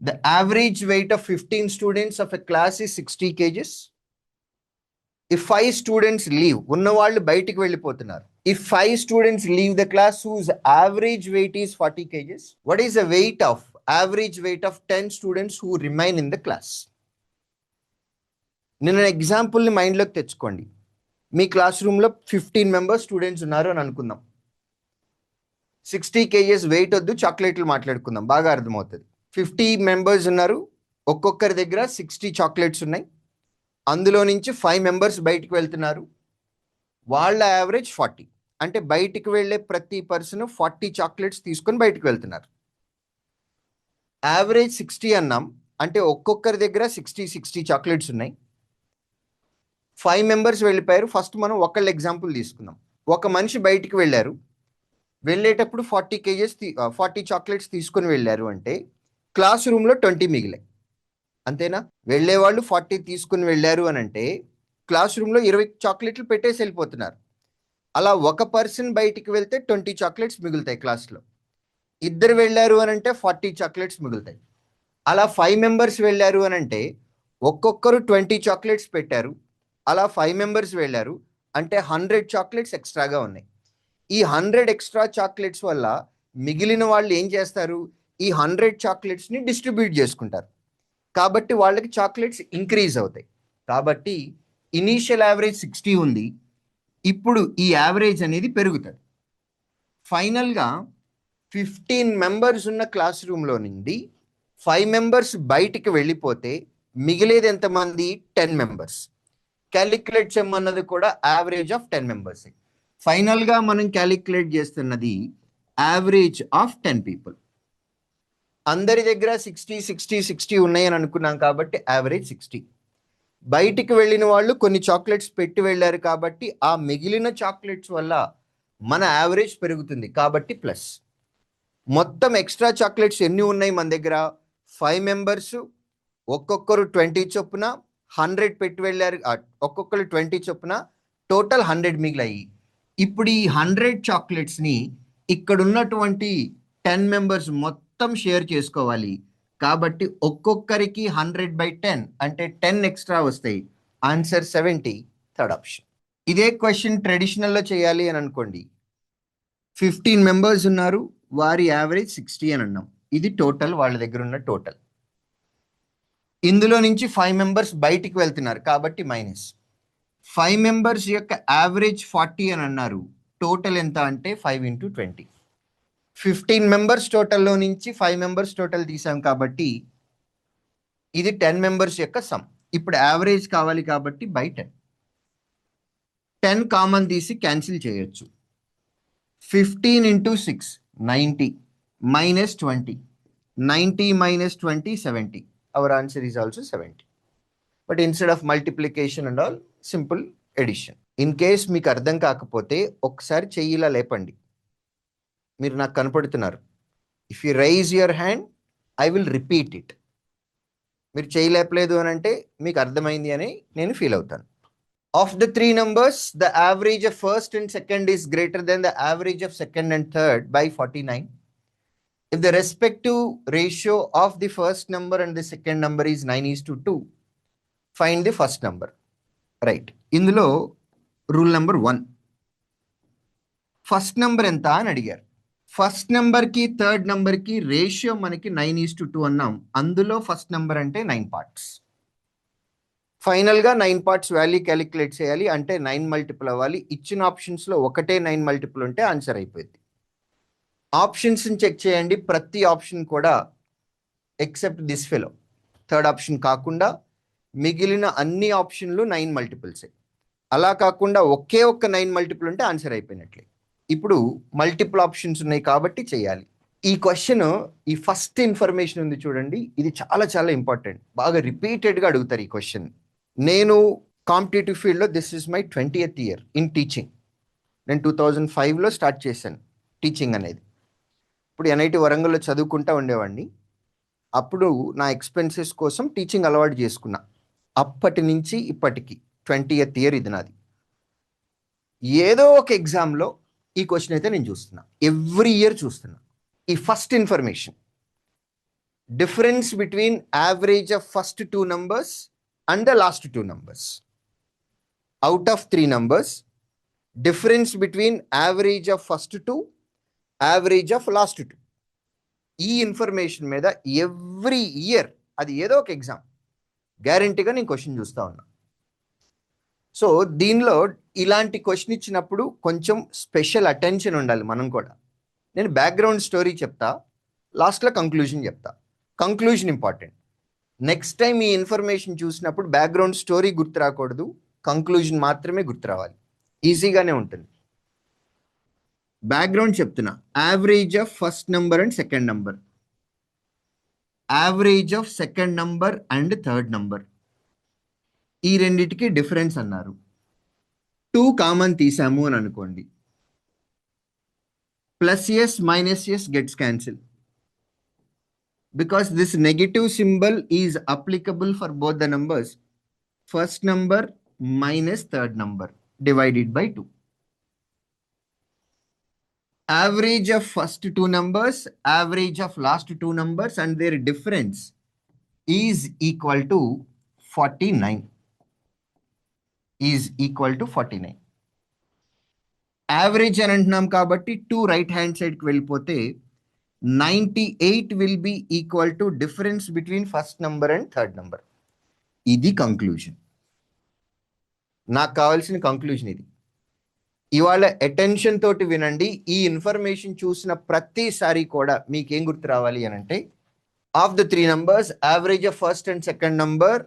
The average weight of 15 students of a class is 60 kgs. If 5 students leave, ఉన్నవాళ్ళు బయటికి వెళ్ళిపోతున్నారు. If 5 students leave the class whose average weight is 40 kgs, what is the weight of average weight of 10 students who remain in the class? నేను ఎగ్జాంపుల్ని మైండ్లోకి తెచ్చుకోండి. మీ class రూమ్లో 15 members students ఉన్నారు అని అనుకుందాం. 60 kgs వెయిట్ వద్దు, చాక్లెట్లు మాట్లాడుకుందాం, బాగా అర్థమవుతుంది. 50 మెంబర్స్ ఉన్నారు, ఒక్కొక్కరి దగ్గర 60 చాక్లెట్స్ ఉన్నాయి. అందులో నుంచి 5 మెంబర్స్ బయటికి వెళ్తున్నారు, వాళ్ళ యావరేజ్ 40. అంటే బయటికి వెళ్ళే ప్రతి పర్సన్ 40 చాక్లెట్స్ తీసుకొని బయటికి వెళ్తున్నారు. యావరేజ్ 60 అన్నాం, అంటే ఒక్కొక్కరి దగ్గర 60 చాక్లెట్స్ ఉన్నాయి. 5 మెంబర్స్ వెళ్ళిపోయారు. ఫస్ట్ మనం ఒకళ్ళ ఎగ్జాంపుల్ తీసుకుందాం. ఒక మనిషి బయటికి వెళ్ళారు, వెళ్ళేటప్పుడు 40 చాక్లెట్స్ తీసుకొని వెళ్ళారు. అంటే క్లాస్ రూమ్లో 20 మిగిలాయి, అంతేనా? వెళ్ళేవాళ్ళు 40 తీసుకుని వెళ్ళారు అని అంటే క్లాస్ రూమ్లో 20 చాక్లెట్లు పెట్టేసి వెళ్ళిపోతున్నారు. అలా ఒక పర్సన్ బయటికి వెళ్తే 20 చాక్లెట్స్ మిగులుతాయి క్లాస్లో. ఇద్దరు వెళ్ళారు అని అంటే 40 చాక్లెట్స్ మిగులుతాయి. అలా 5 మెంబర్స్ వెళ్ళారు అని అంటే ఒక్కొక్కరు 20 చాక్లెట్స్ పెట్టారు. అలా 5 మెంబర్స్ వెళ్ళారు అంటే 100 చాక్లెట్స్ ఎక్స్ట్రాగా ఉన్నాయి. ఈ 100 ఎక్స్ట్రా చాక్లెట్స్ వల్ల మిగిలిన వాళ్ళు ఏం చేస్తారు? ఈ 100 చాక్లెట్స్ని డిస్ట్రిబ్యూట్ చేసుకుంటారు. కాబట్టి వాళ్ళకి చాక్లెట్స్ ఇంక్రీజ్ అవుతాయి. కాబట్టి ఇనీషియల్ యావరేజ్ 60 ఉంది, ఇప్పుడు ఈ యావరేజ్ అనేది పెరుగుతుంది. ఫైనల్గా 15 మెంబర్స్ ఉన్న క్లాస్ రూమ్లో నుండి 5 మెంబర్స్ బయటికి వెళ్ళిపోతే మిగిలేది ఎంతమంది? 10 మెంబర్స్. క్యాలిక్యులేట్ చేయమన్నది కూడా యావరేజ్ ఆఫ్ 10 మెంబర్స్. ఫైనల్గా మనం క్యాలిక్యులేట్ చేస్తున్నది యావరేజ్ ఆఫ్ 10 పీపుల్. అందరి దగ్గర 60 ఉన్నాయని అనుకున్నాం కాబట్టి యావరేజ్ 60. బయటికి వెళ్ళిన వాళ్ళు కొన్ని చాక్లెట్స్ పెట్టి వెళ్ళారు కాబట్టి ఆ మిగిలిన చాక్లెట్స్ వల్ల మన యావరేజ్ పెరుగుతుంది కాబట్టి ప్లస్. మొత్తం ఎక్స్ట్రా చాక్లెట్స్ ఎన్ని ఉన్నాయి మన దగ్గర? 5 మెంబర్స్ ఒక్కొక్కరు 20 చొప్పున 100 పెట్టి వెళ్ళారు, ఒక్కొక్కరు 20 చొప్పున టోటల్ 100 మిగిలాయి. ఇప్పుడు ఈ 100 చాక్లెట్స్ని ఇక్కడ ఉన్నటువంటి 10 మెంబర్స్ మొత్తం షేర్ చేసుకోవాలి. కాబట్టి ఒక్కొక్కరికి 100/10 అంటే 10 ఎక్స్ట్రా వస్తాయి. Answer 70, third option. ఇదే క్వశ్చన్ ట్రెడిషనల్లో చేయాలి అని అనుకోండి. 15 మెంబర్స్ ఉన్నారు, వారి యావరేజ్ 60 అని అన్నాం. ఇది టోటల్, వాళ్ళ దగ్గర ఉన్న టోటల్. ఇందులో నుంచి 5 మెంబర్స్ బయటికి వెళ్తున్నారు కాబట్టి మైనస్. 5 మెంబర్స్ యొక్క యావరేజ్ 40 అని అన్నారు. టోటల్ ఎంత అంటే 5 × 20. 15 మెంబర్స్ టోటల్లో నుంచి 5 మెంబర్స్ టోటల్ తీసాం కాబట్టి ఇది 10 మెంబర్స్ యొక్క సమ్. ఇప్పుడు యావరేజ్ కావాలి కాబట్టి /10. 10 కామన్ తీసి క్యాన్సిల్ చేయొచ్చు. 15 × 6 90 -20. 90 - 20 70. Our answer is also 70. But instead of multiplication and all, simple addition. In case మీకు అర్థం కాకపోతే ఒకసారి చెయ్యిలా లేపండి. మీరు నాకు కనపడుతున్నారు. If you rise your hand, I will repeat it. మీరు చేయలేపలేదు అని అంటే మీకు అర్థమైంది అని నేను ఫీల్ అవుతాను. Of the 3 numbers, the average of first and second is greater than the average of second and third by 49. If the respective ratio of the first number and the second number is 9:2, find the first number. Right. ఇందులో rule number 1, first number ఎంత అని అడిగారు. First నెంబర్కి third నెంబర్కి ratio మనకి 9:2 అన్నాం. అందులో first number అంటే 9 పార్ట్స్. ఫైనల్గా 9 పార్ట్స్ వాల్యూ క్యాలిక్యులేట్ చేయాలి, అంటే 9 మల్టిపుల్ అవ్వాలి. ఇచ్చిన ఆప్షన్స్లో ఒకటే 9 మల్టిపుల్ ఉంటే ఆన్సర్ అయిపోయింది. ఆప్షన్స్ని చెక్ చేయండి. ప్రతి ఆప్షన్ కూడా except this fellow, third option కాకుండా మిగిలిన అన్ని ఆప్షన్లు 9 మల్టిపుల్సే. అలా కాకుండా ఒకే ఒక్క 9 మల్టిపుల్ ఉంటే ఆన్సర్ అయిపోయినట్లే. ఇప్పుడు మల్టిపుల్ ఆప్షన్స్ ఉన్నాయి కాబట్టి చేయాలి. ఈ క్వశ్చన్, ఈ ఫస్ట్ ఇన్ఫర్మేషన్ ఉంది చూడండి, ఇది చాలా చాలా ఇంపార్టెంట్. బాగా రిపీటెడ్గా అడుగుతారు ఈ క్వశ్చన్. నేను కాంపిటేటివ్ ఫీల్డ్లో this is my 20th year in teaching. నేను 2005లో స్టార్ట్ చేశాను టీచింగ్ అనేది. ఇప్పుడు NIT వరంగల్లో చదువుకుంటా ఉండేవాడిని. అప్పుడు నా ఎక్స్పెన్సెస్ కోసం టీచింగ్ అలవాటు చేసుకున్నా. అప్పటి నుంచి ఇప్పటికి 20th ఇయర్ ఇది నాది. ఏదో ఒక ఎగ్జామ్లో ఈ క్వశ్చన్ అయితే నేను చూస్తున్నా, ఎవ్రీ ఇయర్ చూస్తున్నా. ఈ first information difference between average of first two numbers and the last two numbers. Out of three numbers, difference between average of first two, average of last two. ఈ information మీద every year అది ఏదో ఒక exam గ్యారంటీగా నేను question చూస్తూ ఉన్నా. So దీనిలో ఇలాంటి క్వశ్చన్ ఇచ్చినప్పుడు కొంచెం స్పెషల్ అటెన్షన్ ఉండాలి మనం కూడా. నేను బ్యాక్గ్రౌండ్ స్టోరీ చెప్తా, లాస్ట్లో కంక్లూజన్ చెప్తా. Conclusion important. నెక్స్ట్ టైం ఈ ఇన్ఫర్మేషన్ చూసినప్పుడు బ్యాక్గ్రౌండ్ స్టోరీ గుర్తు రాకూడదు, కంక్లూజన్ మాత్రమే గుర్తు రావాలి. ఈజీగానే ఉంటుంది. బ్యాక్గ్రౌండ్ చెప్తున్నా. Average of first number and second number, average of second number and third number, ఈ రెండిటికి డిఫరెన్స్ అన్నారు. 2 కామన్ తీసాము అని అనుకోండి. +s -s gets cancelled because this negative symbol is applicable for both the numbers. First number minus third number divided by 2. Average of first two numbers, average of last two numbers and their difference is equal to 49. Is equal to 49. Average అని అంటున్నాం కాబట్టి 2 right hand సైడ్కి వెళ్ళిపోతే 98 will be equal to difference between first number and third number. ఇది conclusion. నాకు కావాల్సిన conclusion ఇది. ఇవాళ అటెన్షన్ తోటి వినండి. ఈ ఇన్ఫర్మేషన్ చూసిన ప్రతిసారి కూడా మీకేం గుర్తు రావాలి అని అంటే, of the 3 numbers average of first and second number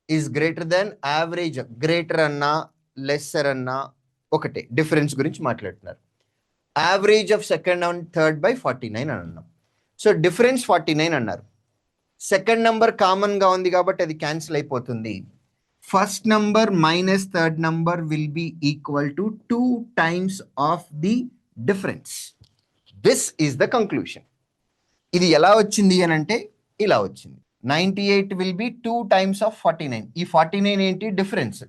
is greater than average. Greater అన్నా లెస్సర్ అన్నా ఒకటే, డిఫరెన్స్ గురించి మాట్లాడుతున్నారు. Average of second and third by 49 అని అన్నాం. సో డిఫరెన్స్ 49 అన్నారు. సెకండ్ నంబర్ కామన్గా ఉంది కాబట్టి అది క్యాన్సిల్ అయిపోతుంది. First number minus third number will be equal to 2 times of the difference. This is the conclusion. ఇది ఎలా వచ్చింది అని అంటే ఇలా వచ్చింది. 98 will be 2 times of 49. ఈ 49 ఏంటి? డిఫరెన్స్.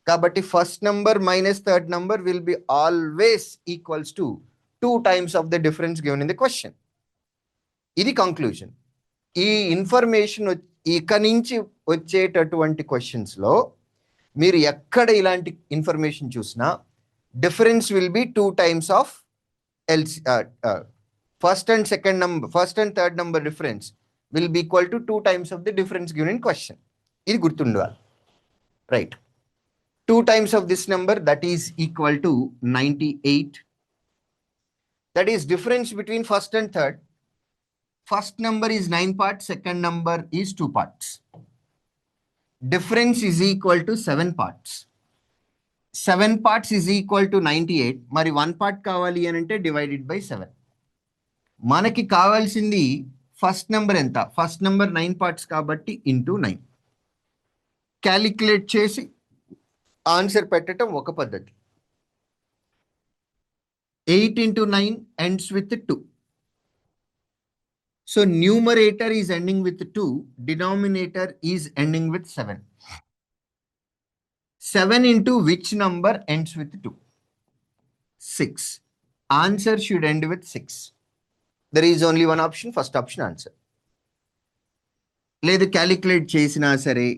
కాబట్టి first number minus third number will be always equals to 2 times of the difference given in the question. ఇది కంక్లూజన్. ఈ ఇన్ఫర్మేషన్ ఇక నుంచి వచ్చేటటువంటి క్వశ్చన్స్లో మీరు ఎక్కడ ఇలాంటి ఇన్ఫర్మేషన్ చూసినా difference will be 2 times of first and second number, first and third number difference will be equal to 2 times of the difference given in question. ఇది గుర్తుండాలి. Right. 2 times of this number, that is equal to 98. That is difference between first and third. First number is 9 parts, second number is 2 parts. Difference is equal to 7 parts. 7 parts is equal to 98. మరి 1 part కావాలి అని అంటే divided by 7. మనకి కావాల్సింది first number ఎంత? First number 9 parts కాబట్టి into 9. Calculate చేసి answer పెట్టడం ఒక పద్ధతి. 8 into 9 ends with 2. So numerator is ending with 2, denominator is ending with 7. 7 into which number ends with 2? 6. Answer should end with 6. There is only one option, first option answer. లేదు calculate చేసినా సరే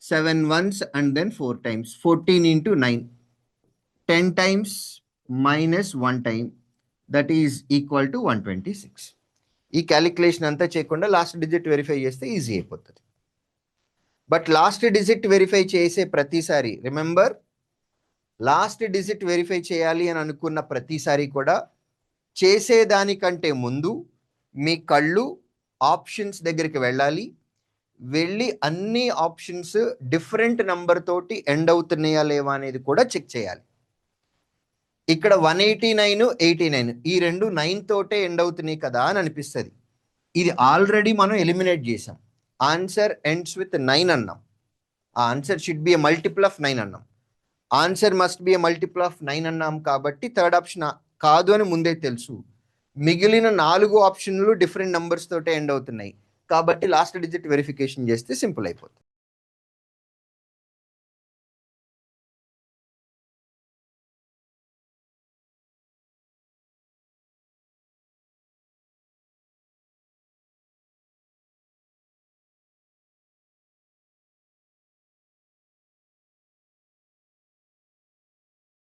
7 ones and then 4 times. 14 into 9. 10 times minus 1 time. That is equal to 126. ఈ calculation అంతా చేయకుండా last digit verify చేస్తే easy అయిపోతుంది. But last digit verify చేసే ప్రతిసారి రిమెంబర్, లాస్ట్ డిజిట్ వెరిఫై చేయాలి అని అనుకున్న ప్రతిసారి కూడా చేసేదానికంటే ముందు మీ కళ్ళు ఆప్షన్స్ దగ్గరికి వెళ్ళాలి. వెళ్ళి అన్ని ఆప్షన్స్ డిఫరెంట్ నంబర్ తోటి ఎండ్ అవుతున్నాయా లేవా అనేది కూడా చెక్ చేయాలి. ఇక్కడ 189, 89 ఈ రెండు 9 తోటే ఎండ్ అవుతున్నాయి కదా అని అనిపిస్తుంది. ఇది ఆల్రెడీ మనం ఎలిమినేట్ చేసాం. ఆన్సర్ ఎండ్స్ విత్ 9 అన్నాం. ఆ answer should be a multiple of 9 అన్నాం. Answer must be a multiple of 9 అన్నాం కాబట్టి థర్డ్ ఆప్షన్ కాదు అని ముందే తెలుసు. మిగిలిన 4 ఆప్షన్లు డిఫరెంట్ నంబర్స్ తోటే ఎండ్ అవుతున్నాయి కాబట్టి లాస్ట్ డిజిట్ వెరిఫికేషన్ చేస్తే సింపుల్ అయిపోతుంది.